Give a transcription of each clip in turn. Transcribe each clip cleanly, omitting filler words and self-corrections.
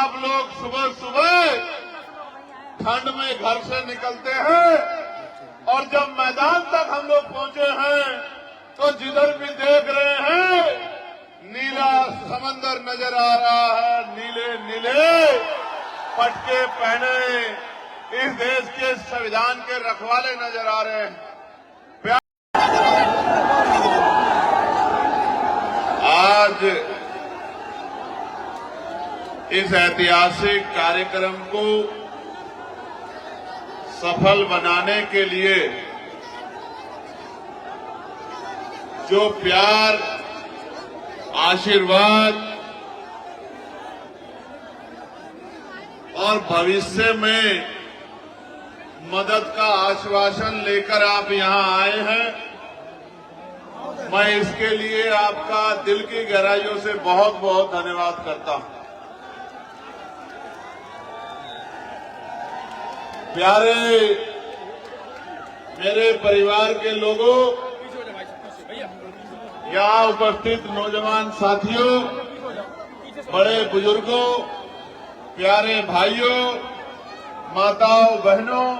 आप लोग सुबह सुबह ठंड में घर से निकलते हैं और जब मैदान तक हम लोग पहुंचे हैं तो जिधर भी देख रहे हैं नीला समंदर नजर आ रहा है। नीले नीले पटके पहने इस देश के संविधान के रखवाले नजर आ रहे हैं। आज इस ऐतिहासिक कार्यक्रम को सफल बनाने के लिए जो प्यार, आशीर्वाद और भविष्य में मदद का आश्वासन लेकर आप यहां आए हैं, मैं इसके लिए आपका दिल की गहराइयों से बहुत बहुत धन्यवाद करता हूं। प्यारे मेरे परिवार के लोगों, यहां उपस्थित नौजवान साथियों, बड़े बुजुर्गों, प्यारे भाइयों, माताओं बहनों,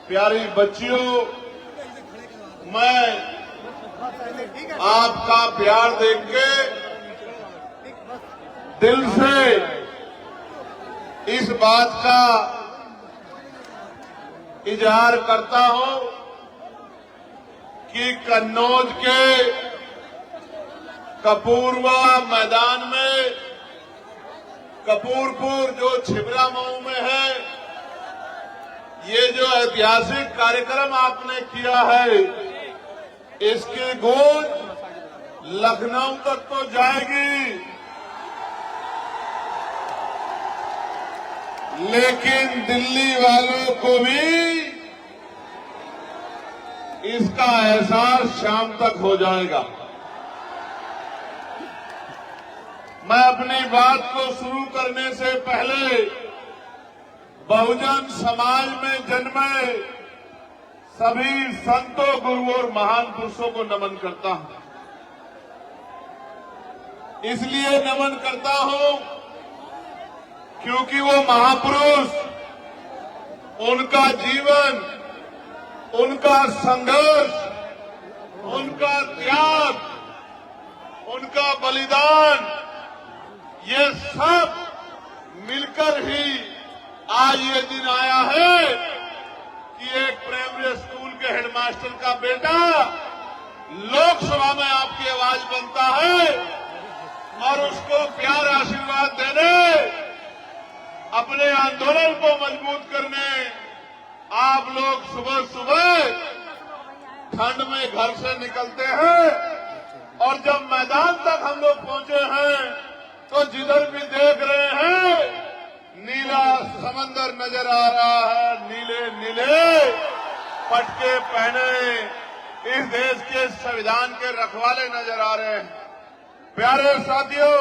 प्यारी बच्चियों, मैं आपका प्यार देख के दिल से इस बात का इजहार करता हूं कि कन्नौज के कपूरवा मैदान में, कपूरपुर जो छिबरामऊ में है, ये जो ऐतिहासिक कार्यक्रम आपने किया है, इसकी गूंज लखनऊ तक तो जाएगी, लेकिन दिल्ली वालों को भी इसका एहसास शाम तक हो जाएगा। मैं अपनी बात को शुरू करने से पहले बहुजन समाज में जन्मे सभी संतों, गुरुओं और महान पुरुषों को नमन करता हूं। इसलिए नमन करता हूं क्योंकि वो महापुरुष, उनका जीवन, उनका संघर्ष, उनका त्याग, उनका बलिदान, ये सब मिलकर ही आज ये दिन आया है कि एक प्राइमरी स्कूल के हेडमास्टर का बेटा लोकसभा में आपकी आवाज बनता है और उसको प्यार आशीर्वाद देने, अपने आंदोलन को मजबूत करने आप लोग सुबह सुबह ठंड में घर से निकलते हैं और जब मैदान तक हम लोग पहुंचे हैं तो जिधर भी देख रहे हैं नीला समंदर नजर आ रहा है। नीले नीले पटके पहने इस देश के संविधान के रखवाले नजर आ रहे हैं। प्यारे साथियों,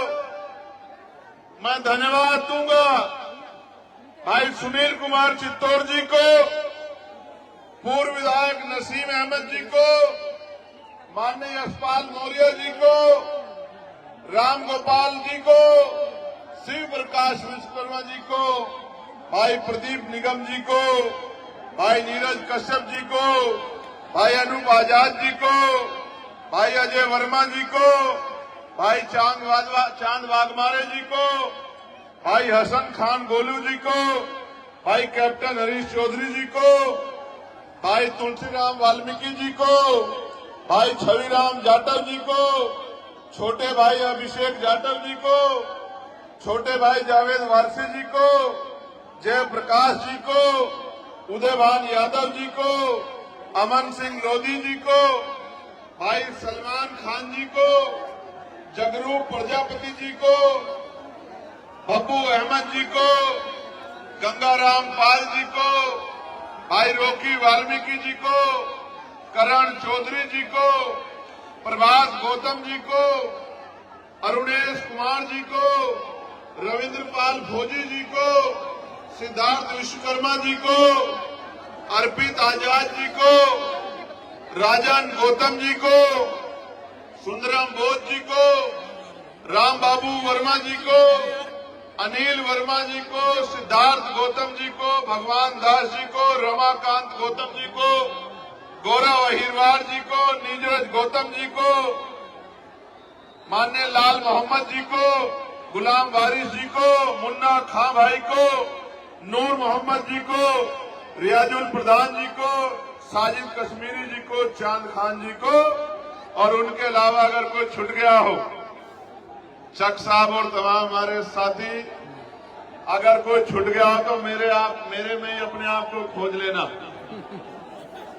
मैं धन्यवाद दूंगा भाई सुनील कुमार चित्तौड़ जी को, पूर्व विधायक नसीम अहमद जी को, माननीय यशपाल मौर्य जी को, राम गोपाल जी को, शिव प्रकाश विश्वकर्मा जी को, भाई प्रदीप निगम जी को, भाई नीरज कश्यप जी को, भाई अनूप आजाद जी को, भाई अजय वर्मा जी को, भाई चांद वाघमारे जी को, भाई हसन खान गोलू जी को, भाई कैप्टन हरीश चौधरी जी को, भाई तुलसीराम वाल्मीकि जी को, भाई छविराम जाटव जी को, छोटे भाई अभिषेक जाटव जी को, छोटे भाई जावेद वारसी जी को, जयप्रकाश जी को, उदयभान यादव जी को, अमन सिंह लोधी जी को, भाई सलमान खान जी को, जगरूप प्रजापति जी को, बब्बू अहमद जी को, गंगाराम पाल जी को, भाई रोकी वाल्मीकि जी को, करण चौधरी जी को, प्रभात गौतम जी को, अरुणेश कुमार जी को, रविंद्र पाल भोजी जी को, सिद्धार्थ विश्वकर्मा जी को, अर्पित आजाद जी को, राजन गौतम जी को, सुंदरम बोध जी को, राम बाबू वर्मा जी को, अनिल वर्मा जी को, सिद्धार्थ गौतम जी को, भगवान दास जी को, रमाकांत गौतम जी को, गौरव अहिरवार जी को, नीरज गौतम जी को, माननीय लाल मोहम्मद जी को, गुलाम वारिस जी को, मुन्ना खां भाई को, नूर मोहम्मद जी को, रियाजुल प्रधान जी को, साजिद कश्मीरी जी को, चांद खान जी को, और उनके अलावा अगर कोई छूट गया हो, चक साहब और तमाम हमारे साथी, अगर कोई छूट गया हो तो मेरे में ही अपने आप को खोज लेना।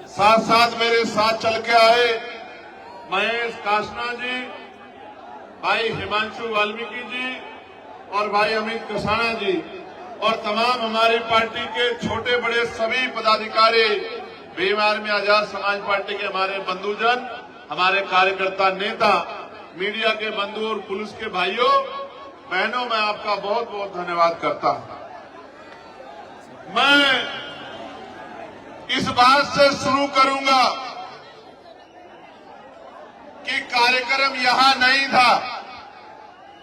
साथ साथ मेरे साथ चल के आए महेश कासना जी, भाई हिमांशु वाल्मीकि जी और भाई अमित कसाना जी और तमाम हमारी पार्टी के छोटे बड़े सभी पदाधिकारी, भीम आर्मी आजाद समाज पार्टी के हमारे बंधुजन, हमारे कार्यकर्ता, नेता, मीडिया के बंधु और पुलिस के भाइयों बहनों, मैं आपका बहुत बहुत धन्यवाद करता हूं। मैं इस बात से शुरू करूंगा कि कार्यक्रम यहां नहीं था।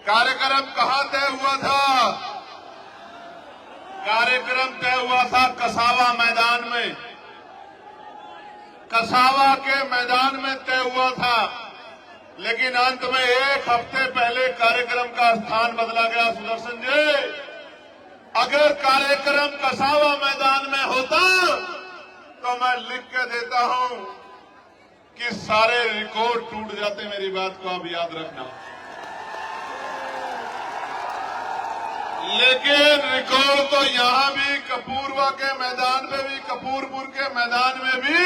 कार्यक्रम कहां तय हुआ था? कार्यक्रम तय हुआ था कसावा मैदान में। कसावा के मैदान में तय हुआ था, लेकिन अंत में एक हफ्ते पहले कार्यक्रम का स्थान बदला गया। सुदर्शन जी, अगर कार्यक्रम कसावा मैदान में होता तो मैं लिख के देता हूं कि सारे रिकॉर्ड टूट जाते। मेरी बात को आप याद रखना। लेकिन रिकॉर्ड तो यहां भी, कपूरवा के मैदान में भी, कपूरपुर के मैदान में भी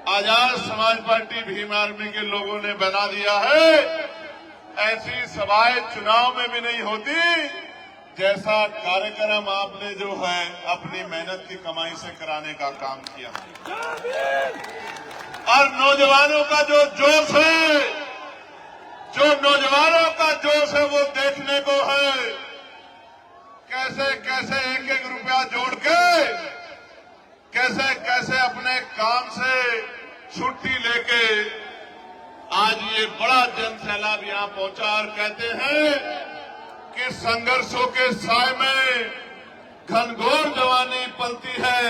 आजाद समाज पार्टी भीम आर्मी के लोगों ने बना दिया है। ऐसी सभाएं चुनाव में भी नहीं होती जैसा कार्यक्रम आपने जो है अपनी मेहनत की कमाई से कराने का काम किया। और नौजवानों का जो जोश है, जो नौजवानों का जोश है, वो देखने को है। कैसे कैसे एक एक रुपया जोड़ के, कैसे कैसे अपने काम से छुट्टी लेके आज ये बड़ा जन सैलाब यहां पहुंचा और कहते हैं कि संघर्षों के साए में घनघोर जवानी पलती है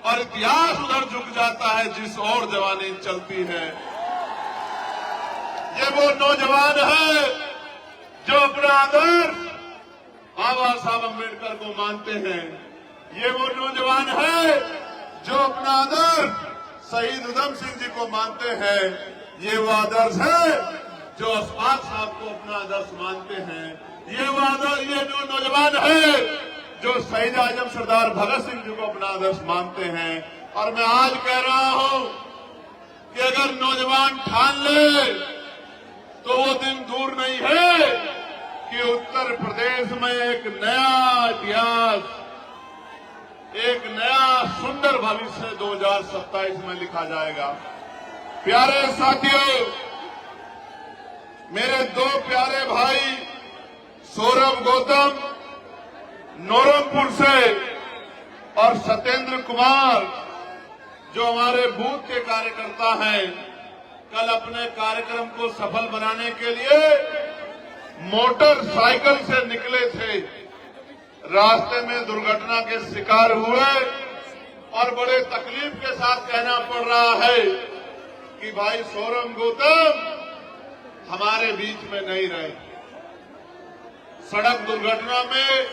और इतिहास उधर झुक जाता है जिस और जवानी चलती है। ये वो नौजवान है जो अपना आदर्श बाबा साहब अम्बेडकर को मानते हैं। ये वो नौजवान है जो अपना आदर्श शहीद उधम सिंह जी को मानते हैं। ये वो आदर्श है जो अशफाक साहब को अपना आदर्श मानते हैं। ये जो नौजवान है जो शहीद आजम सरदार भगत सिंह जी को अपना आदर्श मानते हैं। और मैं आज कह रहा हूं कि अगर नौजवान ठान ले तो वो दिन दूर नहीं है कि उत्तर प्रदेश में एक नया इतिहास, एक नया सुंदर भविष्य 2027 में लिखा जाएगा। प्यारे साथियों, मेरे दो प्यारे भाई सौरभ गौतम नौरमपुर से और सत्येंद्र कुमार जो हमारे बूथ के कार्यकर्ता हैं, कल अपने कार्यक्रम को सफल बनाने के लिए मोटरसाइकिल से निकले थे। रास्ते में दुर्घटना के शिकार हुए और बड़े तकलीफ के साथ कहना पड़ रहा है कि भाई सौरभ गौतम हमारे बीच में नहीं रहे। सड़क दुर्घटना में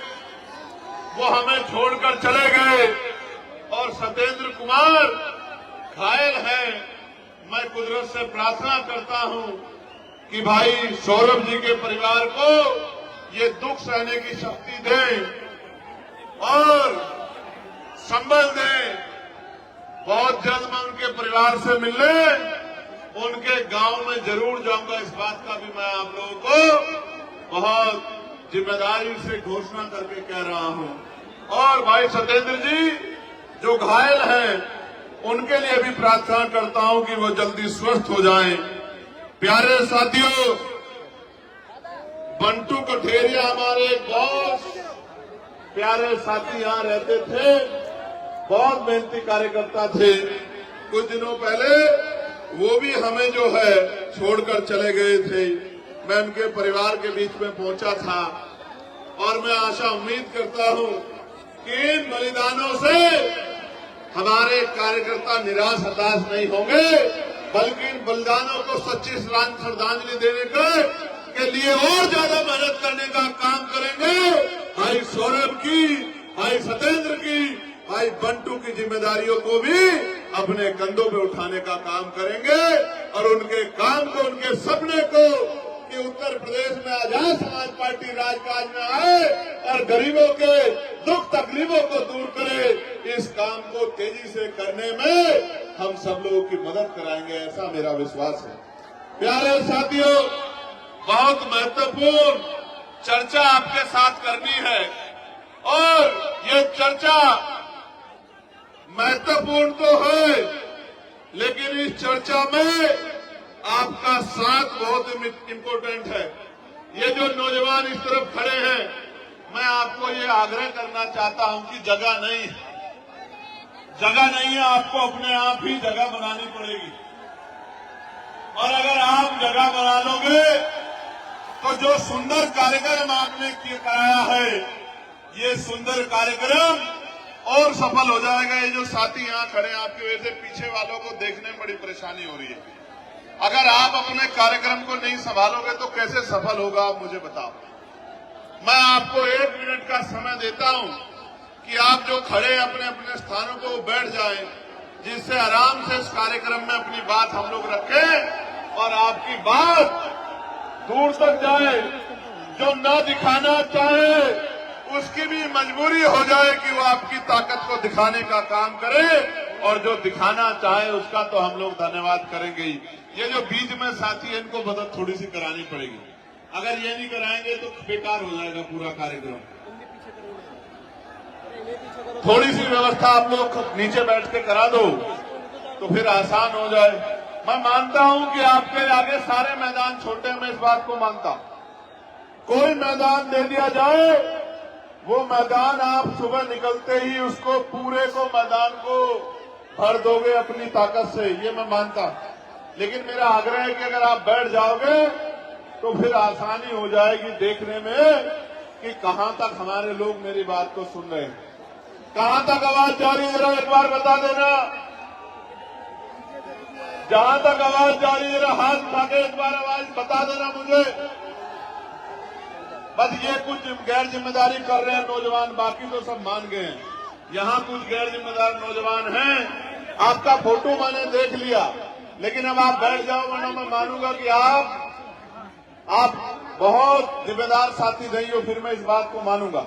वो हमें छोड़कर चले गए और सत्येंद्र कुमार घायल हैं। मैं कुदरत से प्रार्थना करता हूं कि भाई सौरभ जी के परिवार को ये दुख सहने की शक्ति दें और संबल दें। बहुत जल्द मैं उनके परिवार से मिलने उनके गांव में जरूर जाऊंगा। इस बात का भी मैं आप लोगों को बहुत जिम्मेदारी से घोषणा करके कह रहा हूं। और भाई सत्येंद्र जी जो घायल हैं उनके लिए भी प्रार्थना करता हूं कि वो जल्दी स्वस्थ हो जाएं। प्यारे साथियों, बंटू कठेरिया हमारे बहुत प्यारे साथी यहां रहते थे, बहुत मेहनती कार्यकर्ता थे। कुछ दिनों पहले वो भी हमें जो है छोड़कर चले गए थे। मैं उनके परिवार के बीच में पहुंचा था और मैं आशा उम्मीद करता हूं कि इन बलिदानों से हमारे कार्यकर्ता निराश हताश नहीं होंगे, बल्कि इन बलिदानों को सच्ची श्रद्धांजलि देने के लिए और ज्यादा मेहनत करने का काम करेंगे। भाई सौरभ की, भाई सत्येंद्र की, भाई बंटू की जिम्मेदारियों को भी अपने कंधों पे उठाने का काम करेंगे और उनके काम को, उनके सपने को कि उत्तर प्रदेश में आजाद समाज पार्टी राजकाज में आए और गरीबों के दुख तकलीफों को दूर करे, इस काम को तेजी से करने में हम सब लोगों की मदद कराएंगे, ऐसा मेरा विश्वास है। प्यारे साथियों, बहुत महत्वपूर्ण चर्चा आपके साथ करनी है और ये चर्चा महत्वपूर्ण तो है, लेकिन इस चर्चा में आपका साथ बहुत इम्पोर्टेंट है। ये जो नौजवान इस तरफ खड़े हैं, मैं आपको ये आग्रह करना चाहता हूं कि जगह नहीं है, आपको अपने आप ही जगह बनानी पड़ेगी। और अगर आप जगह बना लोगे तो जो सुंदर कार्यक्रम आपने कराया है, ये सुंदर कार्यक्रम और सफल हो जाएगा। ये जो साथी यहां खड़े हैं, आपकी वजह से पीछे वालों को देखने में बड़ी परेशानी हो रही है। अगर आप अपने कार्यक्रम को नहीं संभालोगे तो कैसे सफल होगा, आप मुझे बताओ। मैं आपको 1 मिनट का समय देता हूं कि आप जो खड़े अपने अपने स्थानों को बैठ जाएं, जिससे आराम से इस कार्यक्रम में अपनी बात हम लोग रखें और आपकी बात दूर तक जाए। जो न दिखाना चाहे उसकी भी मजबूरी हो जाए कि वो आपकी ताकत को दिखाने का काम करे, और जो दिखाना चाहे उसका तो हम लोग धन्यवाद करेंगे ही। ये जो बीच में साथी है, इनको मदद थोड़ी सी करानी पड़ेगी। अगर ये नहीं कराएंगे तो बेकार हो जाएगा पूरा कार्यक्रम। थोड़ी सी व्यवस्था आप लोग नीचे बैठ के करा दो तो फिर आसान हो जाए। मैं मानता हूं कि आपके आगे सारे मैदान छोटे हैं, मैं इस बात को मानता हूं। कोई मैदान दे दिया जाए, वो मैदान आप सुबह निकलते ही उसको पूरे को मैदान को भर दोगे अपनी ताकत से, ये मैं मानता हूं। लेकिन मेरा आग्रह है कि अगर आप बैठ जाओगे तो फिर आसानी हो जाएगी देखने में कि कहां तक हमारे लोग मेरी बात को सुन रहे हैं, कहां तक आवाज जा रही है। जरा एक बार बता देना, जहां तक आवाज जा रही है जरा हाथ उठा के एक बार आवाज बता देना मुझे। बस ये कुछ गैर जिम्मेदारी कर रहे हैं नौजवान, बाकी तो सब मान गए हैं। यहां कुछ गैर जिम्मेदार नौजवान हैं। आपका फोटो मैंने देख लिया, लेकिन अब आप बैठ जाओ, वरना मैं मानूंगा कि आप बहुत जिम्मेदार साथी नहीं हो। फिर मैं इस बात को मानूंगा,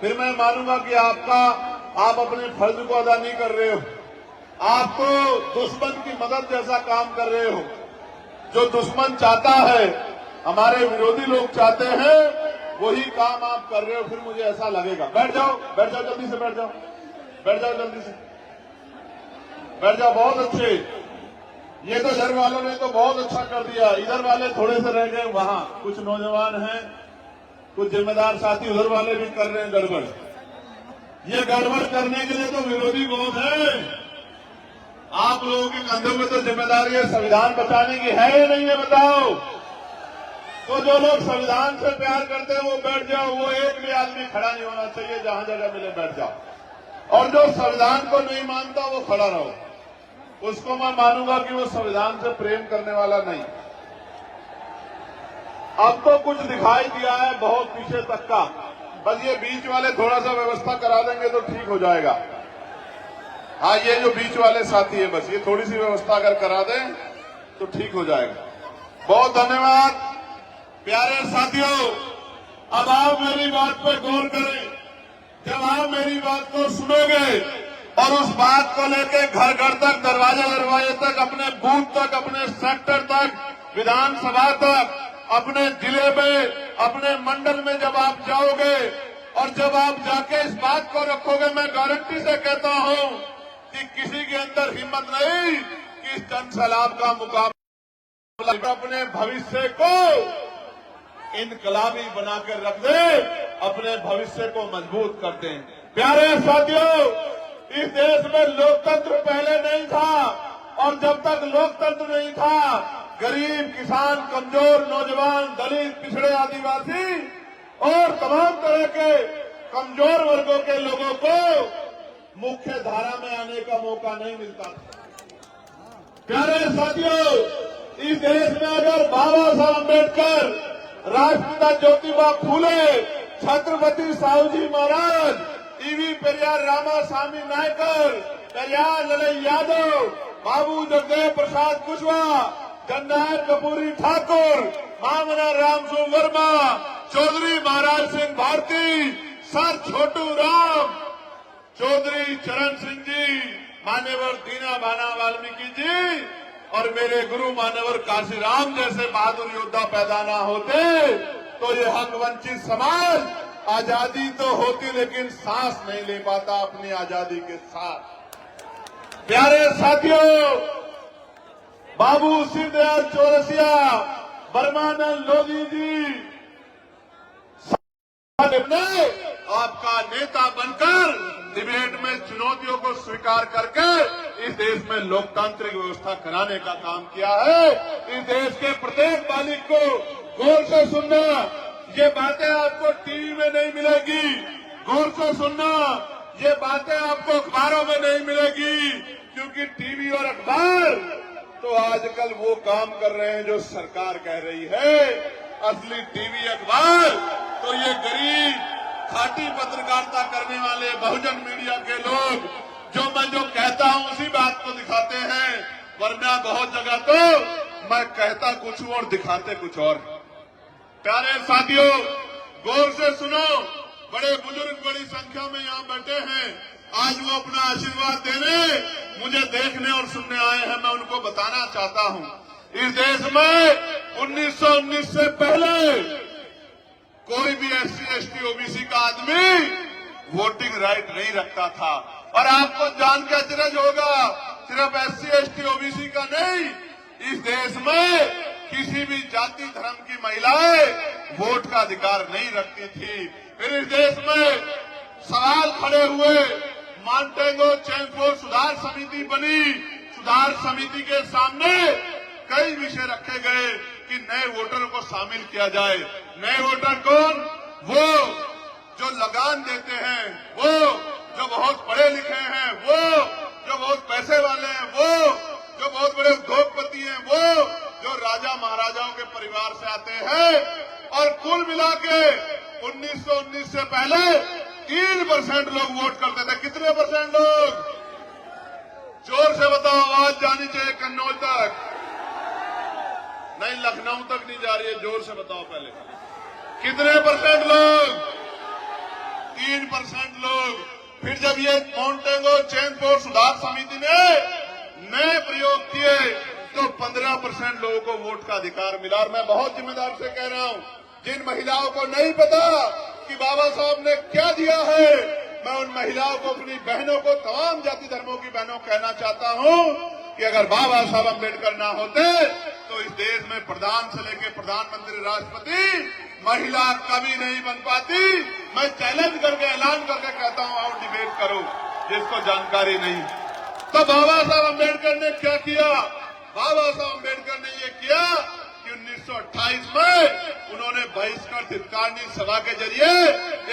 फिर मैं मानूंगा कि आप अपने फर्ज को अदा नहीं कर रहे हो। आप तो दुश्मन की मदद जैसा काम कर रहे हो। जो दुश्मन चाहता है, हमारे विरोधी लोग चाहते हैं, वही काम आप कर रहे हो। फिर मुझे ऐसा लगेगा। बैठ जाओ जल्दी से, बैठ जाओ जल्दी से, बैठ जाओ। बहुत अच्छे, ये तो इधर वालों ने तो बहुत अच्छा कर दिया। इधर वाले थोड़े से रह गए, वहां कुछ नौजवान हैं, कुछ जिम्मेदार साथी उधर वाले भी कर रहे हैं गड़बड़। ये गड़बड़ करने के लिए तो विरोधी बहुत है। आप लोगों के कंधों में तो जिम्मेदारी है संविधान बचाने की, है या नहीं है बताओ। तो जो लोग संविधान से प्यार करते हैं वो बैठ जाओ। वो एक भी आदमी खड़ा नहीं होना चाहिए, जहां जगह मिले बैठ जाओ। और जो संविधान को नहीं मानता वो खड़ा रहो। उसको मैं मानूंगा कि वो संविधान से प्रेम करने वाला नहीं। अब तो कुछ दिखाई दिया है बहुत पीछे तक का, बस ये बीच वाले थोड़ा सा व्यवस्था करा देंगे तो ठीक हो जाएगा। हाँ, ये जो बीच वाले साथी है, बस ये थोड़ी सी व्यवस्था अगर करा दें तो ठीक हो जाएगा। बहुत धन्यवाद। प्यारे साथियों, अब आप मेरी बात पर गौर करें। जब आप मेरी बात को सुनोगे और उस बात को लेकर घर घर तक, दरवाजे तक, अपने बूथ तक, अपने सेक्टर तक, विधानसभा तक, अपने जिले में, अपने मंडल में जब आप जाओगे और जब आप जाके इस बात को रखोगे, मैं गारंटी से कहता हूं कि किसी के अंदर हिम्मत नहीं कि इस जन सैलाब का मुकाबला अपने भविष्य को इनकलाबी बनाकर रख दे, अपने भविष्य को मजबूत कर दें। प्यारे साथियों, इस देश में लोकतंत्र पहले नहीं था, और जब तक लोकतंत्र नहीं था, गरीब, किसान, कमजोर, नौजवान, दलित, पिछड़े, आदिवासी और तमाम तरह के कमजोर वर्गों के लोगों को मुख्य धारा में आने का मौका नहीं मिलता था। प्यारे साथियों, इस देश में अगर बाबा साहब अम्बेडकर, राष्ट्रपिता ज्योतिबा फूले, छत्रपति साहूजी महाराज, ईवी पेरियार रामास्वामी नायकर, पेरियार ललई यादव, बाबू जगदेव प्रसाद कुशवाहा, जननायक कपूरी ठाकुर, मामना रामसू वर्मा, चौधरी महाराज सिंह भारती, सर छोटू राम, चौधरी चरण सिंह जी, मान्यवर दीना भाना वाल्मीकि जी और मेरे गुरु मान्यवर काशीराम जैसे बहादुर योद्धा पैदा ना होते तो ये हक वंचित समाज आजादी तो होती लेकिन सांस नहीं ले पाता अपनी आजादी के साथ। प्यारे साथियों, बाबू सिद्धदयाल चौरसिया, ब्रह्मानंद लोधी जी ने आपका नेता बनकर डिबेट में चुनौतियों को स्वीकार करके इस देश में लोकतांत्रिक व्यवस्था कराने का काम किया है। इस देश के प्रत्येक बालिक को गौर से सुनना, ये बातें आपको टीवी में नहीं मिलेगी। गौर से सुनना, ये बातें आपको अखबारों में नहीं मिलेगी, क्योंकि टीवी और अखबार तो आजकल वो काम कर रहे हैं जो सरकार कह रही है। असली टीवी अखबार तो ये गरीब खाटी पत्रकारिता करने वाले बहुजन मीडिया के लोग जो कहता हूं उसी बात को दिखाते हैं, वरना बहुत जगह तो मैं कहता कुछ हूं और दिखाते कुछ और। प्यारे साथियों, गौर से सुनो, बड़े बुजुर्ग बड़ी संख्या में यहाँ बैठे हैं। आज वो अपना आशीर्वाद देने मुझे देखने और सुनने आए हैं। मैं उनको बताना चाहता हूँ, इस देश में 1919 से पहले कोई भी SC ST OBC का आदमी वोटिंग राइट नहीं रखता था। और आपको जान के अचरज होगा, सिर्फ SC ST OBC का नहीं, इस देश में किसी भी जाति धर्म की महिलाएं वोट का अधिकार नहीं रखती थी। फिर इस देश में सवाल खड़े हुए, मॉन्टेगो चेम्सफोर्ड सुधार समिति बनी। सुधार समिति के सामने कई विषय रखे गए कि नए वोटरों को शामिल किया जाए। नए वोटर कौन? वो जो लगान देते हैं, वो जो बहुत पढ़े लिखे हैं, वो जो बहुत पैसे वाले हैं, वो जो बहुत बड़े उद्योगपति हैं, वो जो राजा महाराजाओं के परिवार से आते हैं। और कुल मिला के 1919 से पहले 3% लोग वोट करते थे। कितने परसेंट लोग? जोर से बताओ, आवाज जानी चाहिए कन्नौज तक। नहीं, लखनऊ तक नहीं जा रही है, जोर से बताओ पहले। कितने परसेंट लोग? 3% लोग। फिर जब ये मॉन्टेगो चेम्सफोर्ड सुधार समिति ने नए प्रयोग किए तो 15% लोगों को वोट का अधिकार मिला। और मैं बहुत जिम्मेदार से कह रहा हूं, जिन महिलाओं को नहीं पता कि बाबा साहब ने क्या दिया है, मैं उन महिलाओं को, अपनी बहनों को, तमाम जाति धर्मों की बहनों को कहना चाहता हूं कि अगर बाबा साहब अम्बेडकर ना होते तो इस देश में प्रधान से लेकर प्रधानमंत्री, राष्ट्रपति, महिला कभी नहीं बन पाती। मैं चैलेंज करके, ऐलान करके कहता हूं, आओ डिबेट करो जिसको जानकारी नहीं। तो बाबा साहब अम्बेडकर ने क्या किया? बाबा साहब अम्बेडकर ने ये किया कि 1928 में उन्होंने बहिष्कृत हितकारिणी सभा के जरिए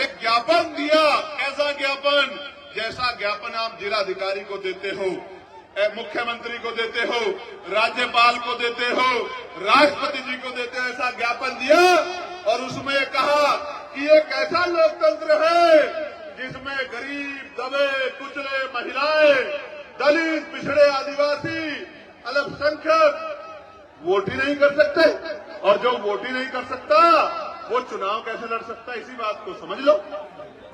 एक ज्ञापन दिया। कैसा ज्ञापन? जैसा ज्ञापन आप जिलाधिकारी को देते हो, मुख्यमंत्री को देते हो, राज्यपाल को देते हो, राष्ट्रपति जी को देते हो, ऐसा ज्ञापन दिया। और उसमें कहा कि ये कैसा लोकतंत्र है जिसमें गरीब, दबे, कुचले, महिलाएं, दलित, पिछड़े, आदिवासी, अल्पसंख्यक वोट ही नहीं कर सकते। और जो वोट ही नहीं कर सकता वो चुनाव कैसे लड़ सकता? इसी बात को समझ लो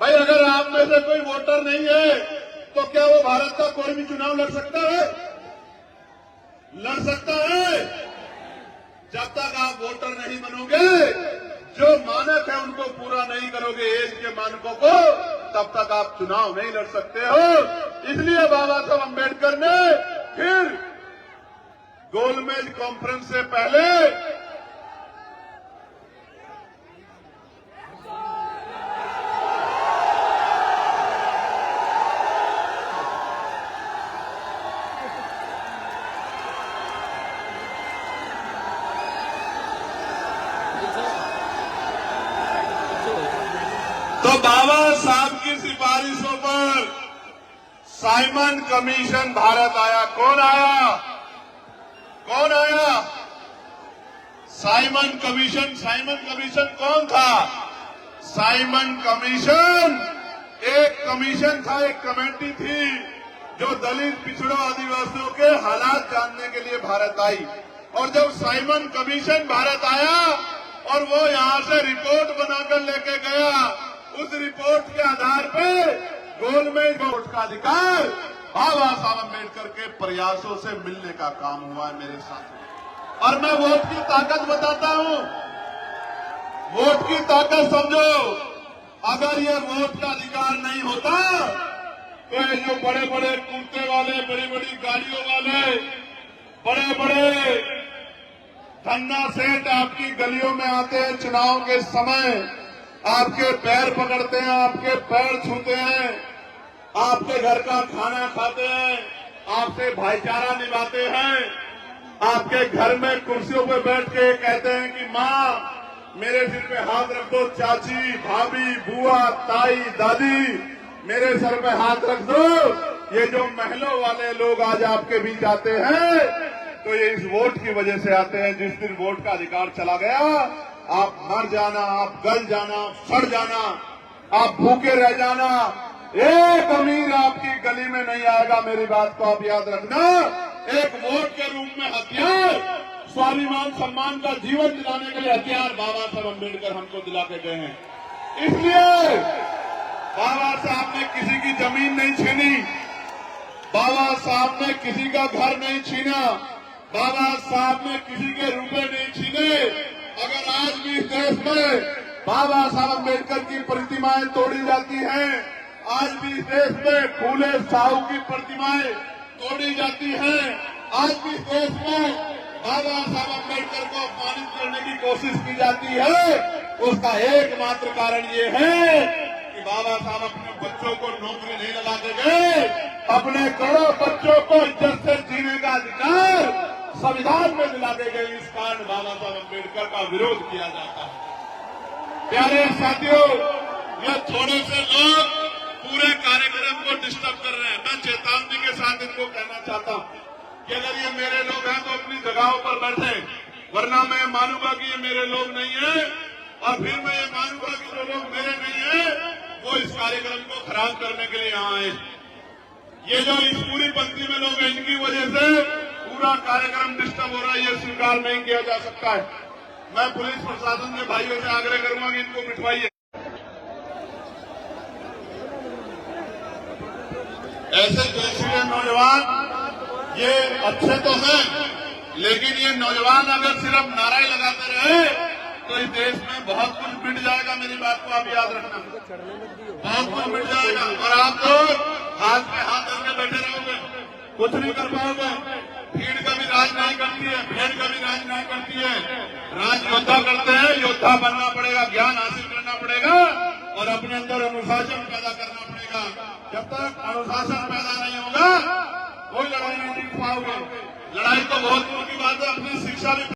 भाई। अगर आप में से कोई वोटर नहीं है तो क्या वो भारत का कोई भी चुनाव लड़ सकता है? लड़ सकता है? जब तक आप वोटर नहीं बनोगे, जो मानक है उनको पूरा नहीं करोगे, एज के मानकों को, तब तक आप चुनाव नहीं लड़ सकते हो। इसलिए बाबा साहब अम्बेडकर ने फिर गोलमेज कॉन्फ्रेंस से पहले बाबा साहब की सिफारिशों पर साइमन कमीशन भारत आया। कौन आया? कौन आया? साइमन कमीशन कौन था? साइमन कमीशन एक कमीशन था, एक कमेटी थी जो दलित पिछड़ों आदिवासियों के हालात जानने के लिए भारत आई। और जब साइमन कमीशन भारत आया और वो यहां से रिपोर्ट बनाकर लेके गया, उस रिपोर्ट के आधार पे गोलमेज वोट का अधिकार बाबा साहब अम्बेडकर के प्रयासों से मिलने का काम हुआ है मेरे साथ। और मैं वोट की ताकत बताता हूं, वोट की ताकत समझो। अगर ये वोट का अधिकार नहीं होता तो ये जो बड़े बड़े कुर्ते वाले, बड़ी बड़ी गाड़ियों वाले, बड़े बड़े धन्ना सेठ आपकी गलियों में आते हैं, चुनाव के समय आपके पैर पकड़ते हैं, आपके पैर छूते हैं, आपके घर का खाना खाते हैं, आपसे भाईचारा निभाते हैं, आपके घर में कुर्सियों पर बैठ के कहते हैं कि माँ मेरे सिर पे हाथ रख दो, चाची, भाभी, बुआ, ताई, दादी मेरे सर पे हाथ रख दो। ये जो महलों वाले लोग आज आपके बीच आते हैं तो ये इस वोट की वजह से आते हैं। जिस दिन वोट का अधिकार चला गया, आप मर जाना, आप गल जाना, सड़ जाना, आप भूखे रह जाना, एक अमीर आपकी गली में नहीं आएगा। मेरी बात को आप याद रखना। एक वोट के रूप में हथियार, स्वाभिमान सम्मान का जीवन दिलाने के लिए हथियार बाबा साहब अम्बेडकर हमको दिला के गए हैं। इसलिए बाबा साहब ने किसी की जमीन नहीं छीनी, बाबा साहब ने किसी का घर नहीं छीना, बाबा साहब ने किसी के रुपए नहीं छीने। अगर आज भी इस देश में बाबा साहब अम्बेडकर की प्रतिमाएं तोड़ी जाती हैं, आज भी इस देश में फूले साहू की प्रतिमाएं तोड़ी जाती हैं, आज भी इस देश में बाबा साहब अम्बेडकर को अपमानित करने की कोशिश की जाती है, उसका एकमात्र कारण ये है कि बाबा साहब अपने बच्चों को नौकरी नहीं लगा के गए। अपने करोड़ों बच्चों को इज्जत से जीने का अधिकार संविधान में दिला के गए। इस कारण बाबा साहब अम्बेडकर का विरोध किया जाता है। प्यारे साथियों, ये थोड़े से लोग पूरे कार्यक्रम को डिस्टर्ब कर रहे हैं। मैं चेतावनी के साथ इनको कहना चाहता हूं कि अगर ये मेरे लोग हैं तो अपनी जगहों पर बैठे, वरना मैं मानूंगा कि ये मेरे लोग नहीं है और फिर मैं ये मानूंगा कि जो लोग मेरे नहीं है वो इस कार्यक्रम को खराब करने के लिए यहाँ आए। ये जो इस पूरी पंक्ति में लोग हैं, इनकी वजह से पूरा कार्यक्रम डिस्टर्ब हो रहा है, ये स्वीकार नहीं किया जा सकता है। मैं पुलिस प्रशासन के भाइयों से आग्रह करूंगा कि इनको बिठवाइए। ऐसे जैसे नौजवान ये अच्छे तो हैं, लेकिन ये नौजवान अगर सिर्फ नारे लगाते रहे तो इस देश में बहुत कुछ मिट जाएगा। मेरी बात को आप याद रखना, बहुत कुछ मिट जाएगा और आप तो हाथ में हाथ करके बैठे रहोगे, कुछ नहीं कर पाओगे। भीड़ कभी राज नहीं करती है, भेड़ कभी राज नहीं करती है। राज योद्धा करते हैं, योद्धा बनना पड़ेगा, ज्ञान हासिल करना पड़ेगा और अपने अंदर अनुशासन पैदा करना पड़ेगा। जब तक अनुशासन पैदा नहीं होगा कोई लड़ाई नहीं जीत पाओगे। लड़ाई तो बहुत दूर की बात है, अपनी शिक्षा भी